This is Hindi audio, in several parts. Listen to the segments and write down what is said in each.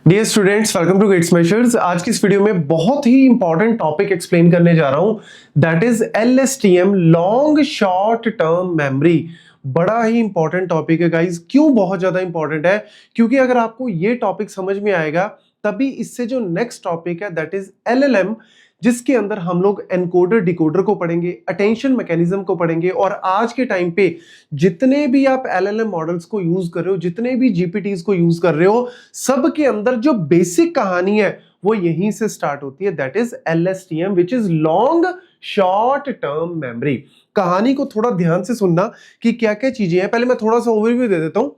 Dear students, welcome to Gate Smashers. आज की इस वीडियो में बहुत ही इंपॉर्टेंट टॉपिक एक्सप्लेन करने जा रहा हूं, that is LSTM, long short term memory. बड़ा ही इंपॉर्टेंट टॉपिक है गाइस। क्यों बहुत ज्यादा इंपॉर्टेंट है? क्योंकि अगर आपको ये टॉपिक समझ में आएगा तभी इससे जो नेक्स्ट टॉपिक है दैट इज एलएलएम, जिसके अंदर हम लोग एनकोडर डिकोडर को पढ़ेंगे, अटेंशन मैकेनिज्म को पढ़ेंगे। और आज के टाइम पे जितने भी आप एलएलएम मॉडल्स को यूज कर रहे हो, जितने भी जीपीटीज को यूज कर रहे हो, सब के अंदर जो बेसिक कहानी है वो यहीं से स्टार्ट होती है, that is LSTM, which is long short term memory. कहानी को थोड़ा ध्यान से सुनना कि क्या क्या चीजें हैं। पहले मैं थोड़ा सा ओवरव्यू दे देता हूं।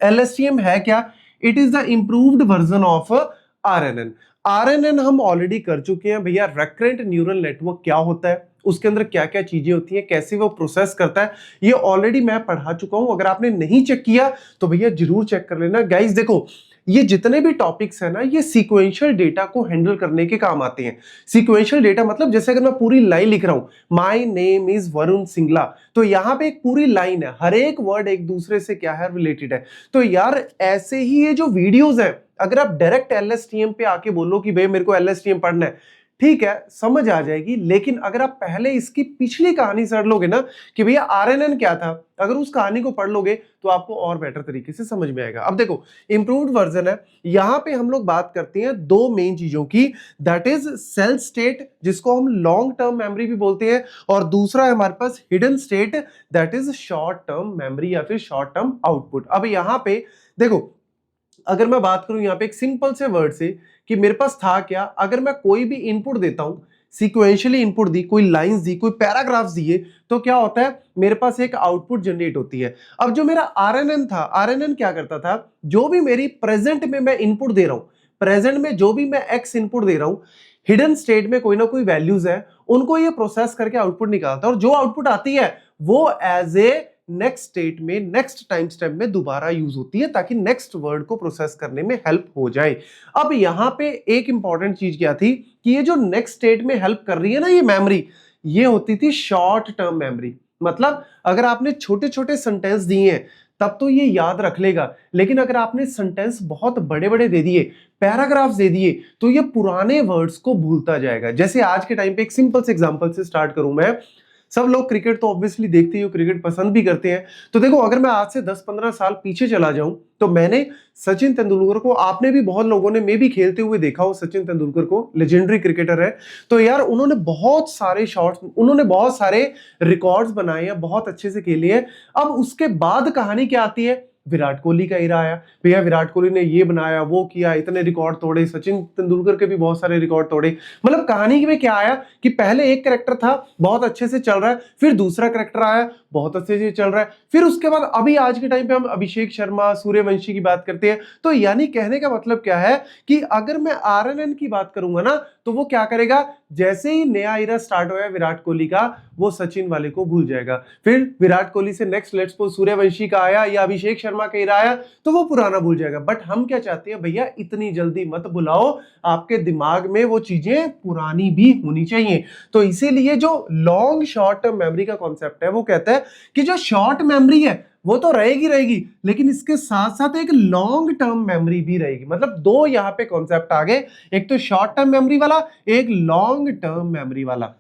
एलएसटीएम है क्या? It is the improved version of RNN. RNN हम ऑलरेडी कर चुके हैं भैया। रेकरेंट न्यूरल नेटवर्क क्या होता है, उसके अंदर क्या क्या चीजें होती हैं, कैसे वो प्रोसेस करता है, ये ऑलरेडी मैं पढ़ा चुका हूं। अगर आपने नहीं चेक किया तो भैया जरूर चेक कर लेना। गाइस देखो, ये जितने भी टॉपिक्स है ना, ये सीक्वेंशियल डेटा को हैंडल करने के काम आते हैं। सीक्वेंशियल डेटा मतलब जैसे अगर मैं पूरी लाइन लिख रहा हूं, my name is Varun Singla, तो यहां पे एक पूरी लाइन है, हर एक वर्ड एक दूसरे से क्या है, रिलेटेड है। तो यार ऐसे ही ये जो वीडियोस है, अगर आप डायरेक्ट एलएसटीएम पे आके बोलो कि भाई मेरे को एलएसटीएम पढ़ना है, ठीक है, समझ आ जाएगी। लेकिन अगर आप पहले इसकी पिछली कहानी पढ़ लोगे ना कि भैया आरएनएन क्या था, अगर उस कहानी को पढ़ लोगे तो आपको और बेटर तरीके से समझ में आएगा। अब देखो, इंप्रूव्ड वर्जन है, यहां पे हम लोग बात करते हैं दो मेन चीजों की, दैट इज सेल स्टेट, जिसको हम लॉन्ग टर्म मेमोरी भी बोलते हैं, और दूसरा है हमारे पास hidden state, that is short term memory या फिर शॉर्ट टर्म आउटपुट। अब यहां पे देखो, अगर मैं बात करूं यहां पे एक सिंपल से वर्ड से कि मेरे पास था क्या, अगर मैं कोई भी इनपुट देता हूं, सीक्वेंशियली इनपुट दी, कोई लाइंस दी, कोई पैराग्राफ्स दिए, तो क्या होता है, मेरे पास एक आउटपुट जनरेट होती है। अब जो मेरा आरएनएन था, आरएनएन क्या करता था, जो भी मेरी प्रेजेंट में मैं इनपुट दे रहा हूं, प्रेजेंट में जो भी मैं एक्स इनपुट दे रहा हूं, हिडन स्टेट में कोई ना कोई वैल्यूज है, उनको ये प्रोसेस करके आउटपुट निकालता है, और जो आउटपुट आती है वो एज ए नेक्स्ट स्टेट में, नेक्स्ट टाइम स्टेप में दोबारा यूज होती है, ताकि नेक्स्ट वर्ड को प्रोसेस करने में हेल्प हो जाए। अब यहां पे एक इंपॉर्टेंट चीज क्या थी कि ये जो नेक्स्ट स्टेट में हेल्प कर रही है ना ये मेमोरी, ये होती थी शॉर्ट टर्म मेमोरी। मतलब अगर आपने छोटे छोटे सेंटेंस दिए हैं तब तो ये याद रख लेगा, लेकिन अगर आपने सेंटेंस बहुत बड़े बड़े दे दिए, पैराग्राफ्स दे दिए, तो ये पुराने वर्ड्स को भूलता जाएगा। जैसे आज के टाइम पे एक सिंपल से एग्जांपल से स्टार्ट करूं मैं। सब लोग क्रिकेट तो ऑब्वियसली देखते ही हो, क्रिकेट पसंद भी करते हैं। तो देखो, अगर मैं आज से 10-15 साल पीछे चला जाऊं तो मैंने सचिन तेंदुलकर को, आपने भी बहुत लोगों ने मे भी खेलते हुए देखा हो सचिन तेंदुलकर को, लेजेंडरी क्रिकेटर है। तो यार उन्होंने बहुत सारे शॉट्स, उन्होंने बहुत सारे रिकॉर्ड्स बनाए हैं, बहुत अच्छे से खेले हैं। अब उसके बाद कहानी क्या आती है, विराट कोहली का एरा आया। भैया विराट कोहली ने ये बनाया, वो किया, इतने रिकॉर्ड तोड़े, सचिन तेंदुलकर के भी बहुत सारे रिकॉर्ड तोड़े। मतलब कहानी में क्या आया कि पहले एक कैरेक्टर था, बहुत अच्छे से चल रहा है, फिर दूसरा कैरेक्टर आया, बहुत अच्छे से चल रहा है, फिर उसके बाद अभी आज के टाइम पे हम अभिषेक शर्मा, सूर्यवंशी की बात करते हैं। तो यानी कहने का मतलब क्या है कि अगर मैं आरएनएन की बात करूंगा ना, तो वो क्या करेगा, जैसे ही नया एरा स्टार्ट होया विराट कोहली का, वो सचिन वाले को भूल जाएगा। फिर विराट कोहली से नेक्स्ट लेट्स सपोज सूर्यवंशी का आया या अभिषेक शर्मा का एरा आया, तो वो पुराना भूल जाएगा। बट हम क्या चाहते हैं भैया, इतनी जल्दी मत भुलाओ, आपके दिमाग में वो चीजें पुरानी भी होनी चाहिए। तो इसीलिए जो लॉन्ग शॉर्ट टर्म मेमोरी का कॉन्सेप्ट है, वो कहता है कि जो शॉर्ट मेमोरी है वो तो रहेगी रहेगी, लेकिन इसके साथ साथ एक लॉन्ग टर्म मेमोरी भी रहेगी। मतलब दो यहां पे कॉन्सेप्ट आ गए, एक तो शॉर्ट टर्म मेमोरी वाला, एक लॉन्ग टर्म मेमोरी वाला।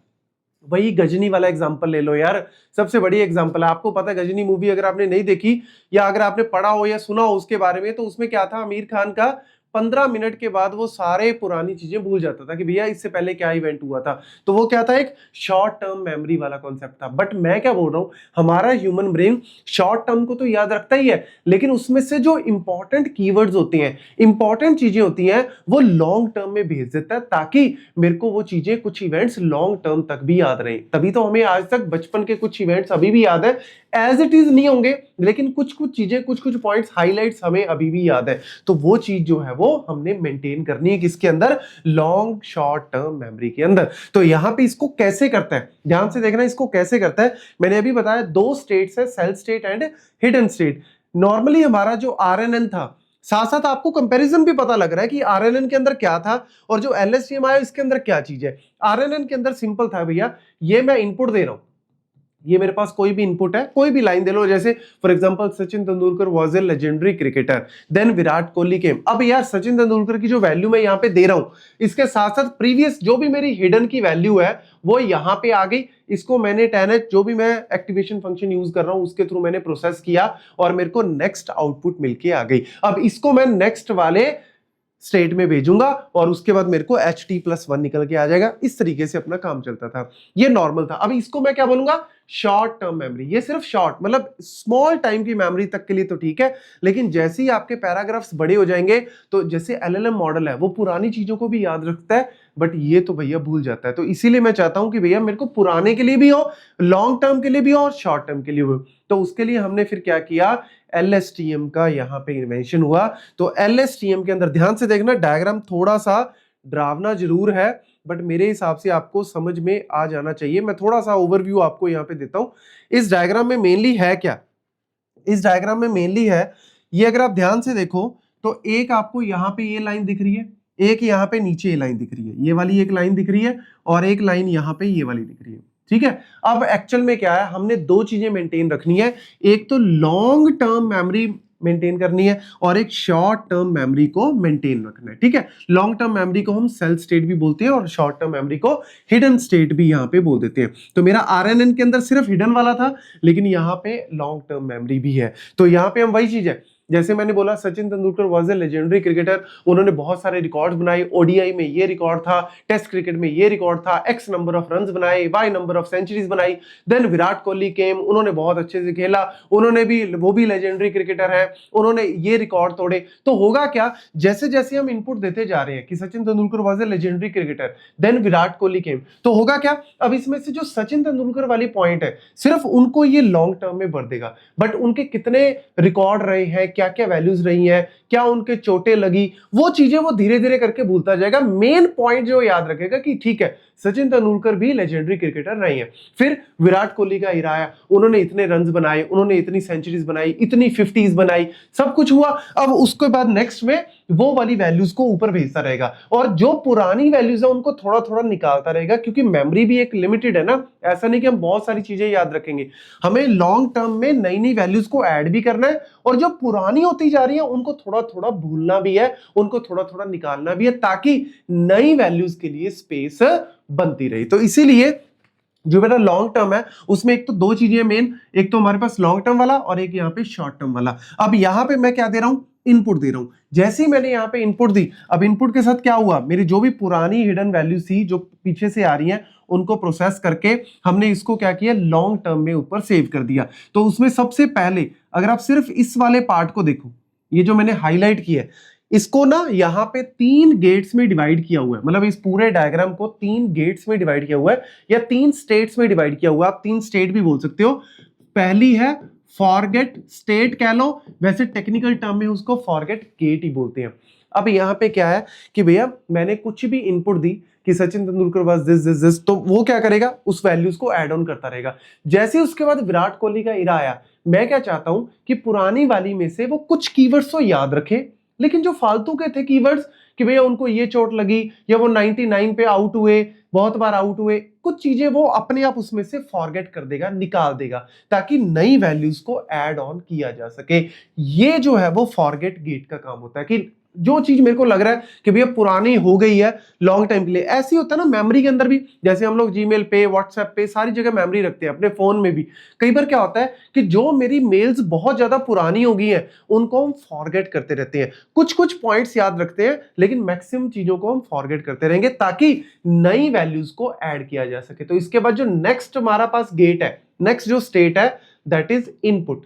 वही गजनी वाला एग्जांपल ले लो यार, सबसे बड़ी एग्जांपल है। आपको पता है गजनी मूवी अगर आपने नहीं देखी या अगर आपने पढ़ा हो या सुना हो उसके बारे में, तो उसमें क्या था, आमिर खान का 15 मिनट के बाद वो सारे पुरानी चीजें भूल जाता था कि भैया इससे पहले क्या इवेंट हुआ था। तो वो क्या था, एक शॉर्ट टर्म मेमोरी वाला कॉन्सेप्ट था। बट मैं क्या बोल रहा हूं, हमारा ह्यूमन ब्रेन शॉर्ट टर्म को तो याद रखता ही है, लेकिन उसमें से जो इंपॉर्टेंट कीवर्ड्स होती हैं, इंपॉर्टेंट चीजें होती हैं, वो लॉन्ग टर्म में भेज देता है, ताकि मेरे को वो चीजें, कुछ इवेंट्स लॉन्ग टर्म तक भी याद रहे। तभी तो हमें आज तक बचपन के कुछ इवेंट्स अभी भी याद है, एज इट इज नहीं होंगे, लेकिन कुछ कुछ चीजें, कुछ कुछ पॉइंट्स, हाइलाइट्स हमें अभी भी याद है। तो वो चीज जो है वो हमने मेंटेन करनी है, किसके अंदर, लॉन्ग शॉर्ट टर्म मेमोरी के अंदर। तो यहां पे इसको कैसे करता है, ध्यान से देखना, इसको कैसे करता है। मैंने अभी बताया दो स्टेट्स है, cell state and hidden state. Normally हमारा जो आरएनएन था, साथ साथ आपको कंपैरिजन भी पता लग रहा है कि आरएनएन के अंदर क्या था और जो एलएसटीएम आया इसके अंदर क्या चीज है। आरएनएन के अंदर सिंपल था भैया, ये मैं इनपुट दे रहा हूं, ये मेरे पास कोई भी इनपुट है, कोई भी लाइन दे लो, जैसे for example Sachin Tendulkar was a legendary cricketer, then Virat Kohli came. अब यार सचिन तेंदुलकर की जो वैल्यू मैं यहाँ पे दे रहा हूं, इसके साथ साथ प्रीवियस जो भी मेरी हिडन की वैल्यू है वो यहाँ पे आ गई। इसको मैंने 10h जो भी मैं एक्टिवेशन फंक्शन यूज कर रहा हूं उसके थ्रू मैंने प्रोसेस किया और मेरे को नेक्स्ट आउटपुट मिलके आ गई। अब इसको मैं नेक्स्ट वाले स्टेट में भेजूंगा और उसके बाद मेरे को HT+1 निकल के आ जाएगा। इस तरीके से अपना काम चलता था, ये नॉर्मल था। अब इसको मैं क्या बोलूंगा, शॉर्ट टर्म मेमोरी। ये सिर्फ शॉर्ट मतलब स्मॉल टाइम की मेमोरी तक के लिए तो ठीक है, लेकिन जैसे ही आपके पैराग्राफ्स बड़े हो जाएंगे तो जैसे LLM मॉडल है वो पुरानी चीजों को भी याद रखता है, बट ये तो भैया भूल जाता है। तो इसीलिए मैं चाहता हूं कि भैया मेरे को पुराने के लिए भी हो, लॉन्ग टर्म के लिए भी हो और शॉर्ट टर्म के लिए हो। तो उसके लिए हमने फिर क्या किया, LSTM का यहाँ पे इन्वेंशन हुआ। तो LSTM के अंदर ध्यान से देखना, डायग्राम थोड़ा सा डरावना जरूर है बट मेरे हिसाब से आपको समझ में आ जाना चाहिए। मैं थोड़ा सा ओवरव्यू आपको यहाँ पे देता हूं। इस डायग्राम में मेनली है क्या, इस डायग्राम में मेनली है ये, अगर आप ध्यान से देखो तो एक आपको यहाँ पे ये लाइन दिख रही है, एक यहाँ पे नीचे ये लाइन दिख रही है, ये वाली एक लाइन दिख रही है और एक लाइन यहाँ पे ये वाली दिख रही है, ठीक है। अब एक्चुअल में क्या है, हमने दो चीजें मेंटेन रखनी है, एक तो लॉन्ग टर्म मेमोरी मेंटेन करनी है और एक शॉर्ट टर्म मेमोरी को मेंटेन रखना है, ठीक है। लॉन्ग टर्म मेमोरी को हम सेल स्टेट भी बोलते हैं और शॉर्ट टर्म मेमोरी को हिडन स्टेट भी यहाँ पे बोल देते हैं। तो मेरा RNN के अंदर सिर्फ हिडन वाला था, लेकिन यहाँ पे लॉन्ग टर्म मेमोरी भी है। तो यहाँ पे हम वही चीज है, जैसे मैंने बोला Sachin Tendulkar was a legendary cricketer, उन्होंने बहुत सारे रिकॉर्ड्स बनाए। ODI में ये रिकॉर्ड था, टेस्ट क्रिकेट में ये रिकॉर्ड था, X नंबर ऑफ रन्स बनाए, Y नंबर ऑफ सेंचुरीज बनाई। देन विराट कोहली केम, उन्होंने बहुत अच्छे से खेला, उन्होंने भी, वो भी लेजेंडरी क्रिकेटर है, उन्होंने ये रिकॉर्ड तोड़े। तो होगा क्या, जैसे जैसे हम इनपुट देते जा रहे हैं कि Sachin Tendulkar was a legendary cricketer, then Virat Kohli came, तो होगा क्या, अब इसमें से जो सचिन तेंदुलकर वाली पॉइंट है सिर्फ उनको ये लॉन्ग टर्म में भर देगा, बट उनके कितने रिकॉर्ड रहे हैं, क्या क्या वैल्यूज रही हैं, क्या उनके चोटें लगी, वो चीजें वो धीरे धीरे करके भूलता जाएगा। मेन पॉइंट जो याद रखेगा कि ठीक है सचिन तेंदुलकर भी लेजेंडरी क्रिकेटर रहे हैं। फिर विराट कोहली का इरा आया, उन्होंने इतने रन्स बनाए, उन्होंने इतनी सेंचुरीज बनाई, इतनी 50s बनाई, सब कुछ हुआ। अब उसके बाद नेक्स्ट में वो वाली वैल्यूज को ऊपर भेजता रहेगा और जो पुरानी वैल्यूज है उनको थोड़ा थोड़ा निकालता रहेगा, क्योंकि मेमोरी भी एक लिमिटेड है ना। ऐसा नहीं कि हम बहुत सारी चीजें याद रखेंगे, हमें लॉन्ग टर्म में नई नई वैल्यूज को ऐड भी करना है और जो पुरानी होती जा रही है उनको थोड़ा थोड़ा भूलना भी है, उनको थोड़ा थोड़ा निकालना भी है, ताकि नई वैल्यूज के लिए स्पेस बनती रही। तो इसीलिए जो मेरा लॉन्ग टर्म है उसमें एक तो दो चीजें मेन, एक तो हमारे पास लॉन्ग टर्म वाला और एक यहाँ पे शॉर्ट टर्म वाला। अब यहाँ पे मैं क्या दे रहा हूं, इनपुट दे रहा हूं। जैसे ही मैंने यहाँ पे इनपुट दी, अब इनपुट के साथ क्या हुआ, मेरी जो भी पुरानी हिडन वैल्यूज थी जो पीछे से आ रही हैं उनको प्रोसेस करके हमने इसको क्या किया, लॉन्ग टर्म में ऊपर सेव कर दिया। तो उसमें सबसे पहले अगर आप सिर्फ इस वाले पार्ट को देखो, ये जो मैंने हाईलाइट किया है, इसको ना यहाँ पे 3 गेट्स में डिवाइड किया हुआ है, मतलब इस पूरे डायग्राम को 3 गेट्स में डिवाइड किया हुआ है या 3 स्टेट्स में डिवाइड किया हुआ है। आप 3 स्टेट भी बोल सकते हो। पहली है फॉरगेट स्टेट कह लो, वैसे टेक्निकल टर्म में उसको फॉरगेट गेट ही बोलते हैं। अब यहाँ पे क्या है कि भैया मैंने कुछ भी इनपुट दी कि सचिन तेंदुलकर वाज दिस, तो वो क्या करेगा, उस वैल्यूज को ऐड ऑन करता रहेगा। जैसे उसके बाद विराट कोहली का इरा आया, मैं क्या चाहता हूं कि पुरानी वाली में से वो कुछ कीवर्ड्स तो याद रखे, लेकिन जो फालतू के थे कीवर्ड्स कि भैया उनको ये चोट लगी या वो 99 पे आउट हुए, बहुत बार आउट हुए, कुछ चीजें वो अपने आप उसमें से फॉरगेट कर देगा, निकाल देगा, ताकि नई वैल्यूज को ऐड ऑन किया जा सके। ये जो है वो फॉरगेट गेट का काम होता है कि जो चीज मेरे को लग रहा है कि भैया पुरानी हो गई है लॉन्ग टाइम के लिए, ऐसी होता है ना मेमोरी के अंदर भी। जैसे हम लोग जीमेल पे, व्हाट्सएप पे, सारी जगह मेमोरी रखते हैं, अपने फोन में भी कई बार क्या होता है कि जो मेरी मेल्स बहुत ज्यादा पुरानी हो गई हैं उनको हम फॉरगेट करते रहते हैं, कुछ कुछ पॉइंट्स याद रखते हैं लेकिन मैक्सिमम चीजों को हम फॉरगेट करते रहेंगे ताकि नई वैल्यूज को ऐड किया जा सके। तो इसके बाद जो नेक्स्ट हमारा पास गेट है, नेक्स्ट जो स्टेट है, दैट इज इनपुट।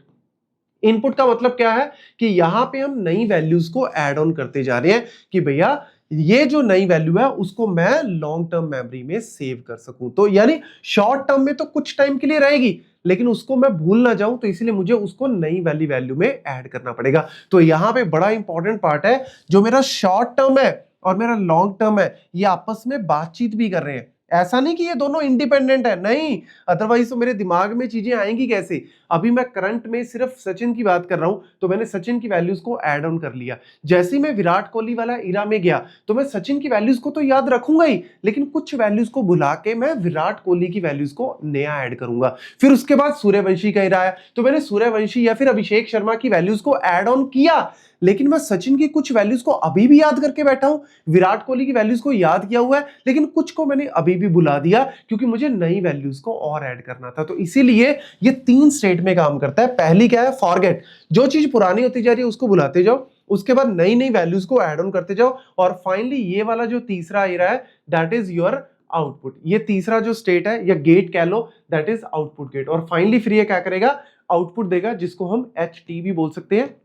इनपुट का मतलब क्या है कि यहां पे हम नई वैल्यूज को ऐड ऑन करते जा रहे हैं कि भैया ये जो नई वैल्यू है उसको मैं लॉन्ग टर्म मेमोरी में सेव कर सकूं। तो यानी शॉर्ट टर्म में तो कुछ टाइम के लिए रहेगी, लेकिन उसको मैं भूल ना जाऊं, तो इसलिए मुझे उसको नई वाली वैल्यू में ऐड करना पड़ेगा। तो यहां पे बड़ा इंपॉर्टेंट पार्ट है, जो मेरा शॉर्ट टर्म है और मेरा लॉन्ग टर्म है, ये आपस में बातचीत भी कर रहे हैं। ऐसा नहीं कि ये दोनों इंडिपेंडेंट है, नहीं, अदरवाइज तो मेरे दिमाग में चीजें आएंगी कैसे। अभी मैं करंट में सिर्फ सचिन की बात कर रहा हूं, तो मैंने सचिन की वैल्यूज को ऐड ऑन कर लिया। जैसे ही मैं विराट कोहली वाला इरा में गया तो मैं सचिन की वैल्यूज को तो याद रखूंगा ही, लेकिन कुछ वैल्यूज को भुला के मैं विराट कोहली की वैल्यूज को नया ऐड करूंगा। फिर उसके बाद सूर्यवंशी का इरा आया तो मैंने सूर्यवंशी या फिर अभिषेक शर्मा की वैल्यूज को ऐड ऑन किया, लेकिन मैं सचिन की कुछ वैल्यूज को अभी भी याद करके बैठा हूं, विराट कोहली की वैल्यूज को याद किया हुआ है, लेकिन कुछ को मैंने अभी भी भुला दिया क्योंकि मुझे नई वैल्यूज को और ऐड करना था। तो इसीलिए ये 3 स्टेट में काम करता है। पहली क्या है, फॉरगेट, जो चीज पुरानी होती जा रही है उसको भुलाते जाओ, उसके बाद नई नई वैल्यूज को ऐड ऑन करते जाओ, और फाइनली ये वाला जो तीसरा आ रहा है दैट इज योर आउटपुट। ये तीसरा जो स्टेट है या गेट कह लो, दैट इज आउटपुट गेट। और फाइनली फिर ये क्या करेगा, आउटपुट देगा, जिसको हम HT भी बोल सकते हैं,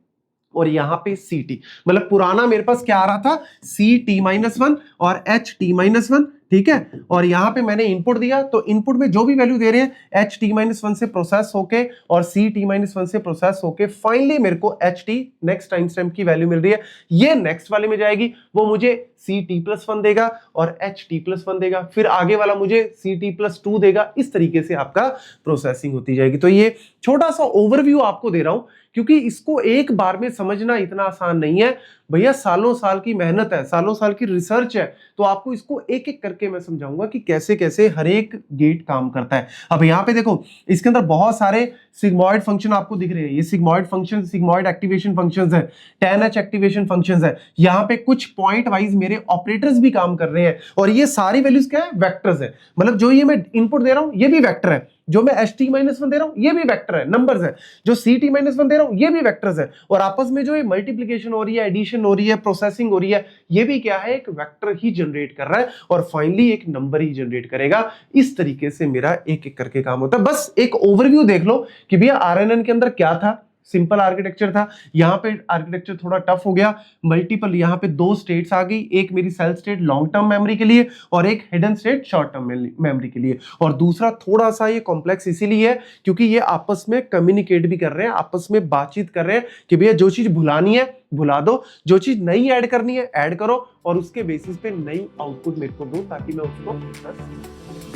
और यहां पे CT, मतलब पुराना मेरे पास क्या आ रहा था, CT-1 और HT-1, ठीक है। और यहां पे मैंने इनपुट दिया, तो इनपुट में जो भी वैल्यू दे रहे हैं HT-1 से प्रोसेस होके और CT-1 से प्रोसेस होके फाइनली मेरे को HT नेक्स्ट टाइम स्टैम्प की वैल्यू मिल रही है, ये नेक्स्ट वाले में जाएगी, वो मुझे CT+1 देगा और HT+1 देगा, फिर आगे वाला मुझे CT+2 देगा। इस तरीके से आपका प्रोसेसिंग होती जाएगी। तो ये छोटा सा ओवरव्यू आपको दे रहा हूं क्योंकि इसको एक बार में समझना इतना आसान नहीं है भैया, सालों साल की मेहनत है, सालों साल की रिसर्च है। तो आपको इसको एक एक करके मैं समझाऊंगा कि कैसे कैसे हर एक गेट काम करता है। अब यहाँ पे देखो, इसके अंदर बहुत सारे सिग्मॉइड फंक्शन आपको दिख रहे हैं, ये sigmoid function, sigmoid activation functions है, 10H एक्टिवेशन फंक्शंस है। यहाँ पे कुछ पॉइंट वाइज मेरे ऑपरेटर्स भी काम कर रहे हैं, और ये सारी वैल्यूज क्या है, वेक्टर्स है। मतलब जो ये मैं इनपुट दे रहा हूं ये भी वेक्टर है, जो मैं HT-1 दे रहा हूं ये भी वेक्टर है, नंबर्स है, जो CT-1 दे रहा हूं ये भी वेक्टर्स है, और आपस में जो ये मल्टीप्लिकेशन हो रही है, एडिशन हो रही है, प्रोसेसिंग हो रही है, ये भी क्या है, एक वेक्टर ही जनरेट कर रहा है, और फाइनली एक नंबर ही जनरेट करेगा। इस तरीके से मेरा एक एक करके काम होता है। बस एक ओवरव्यू देख लो कि भैया RNN के अंदर क्या था, सिंपल आर्किटेक्चर था, यहां पे आर्किटेक्चर थोड़ा टफ हो गया, मल्टीपल, यहां पे 2 स्टेट्स आ गई, एक मेरी cell state long term memory के लिए और एक hidden state short term memory के लिए, और दूसरा थोड़ा सा ये कॉम्प्लेक्स इसीलिए है क्योंकि ये आपस में कम्युनिकेट भी कर रहे हैं, आपस में बातचीत कर रहे हैं कि भैया जो चीज भुलानी है भुला दो, जो चीज नई ऐड करनी है ऐड करो, और उसके बेसिस पे नई आउटपुट मेरे को दो ताकि मैं उसको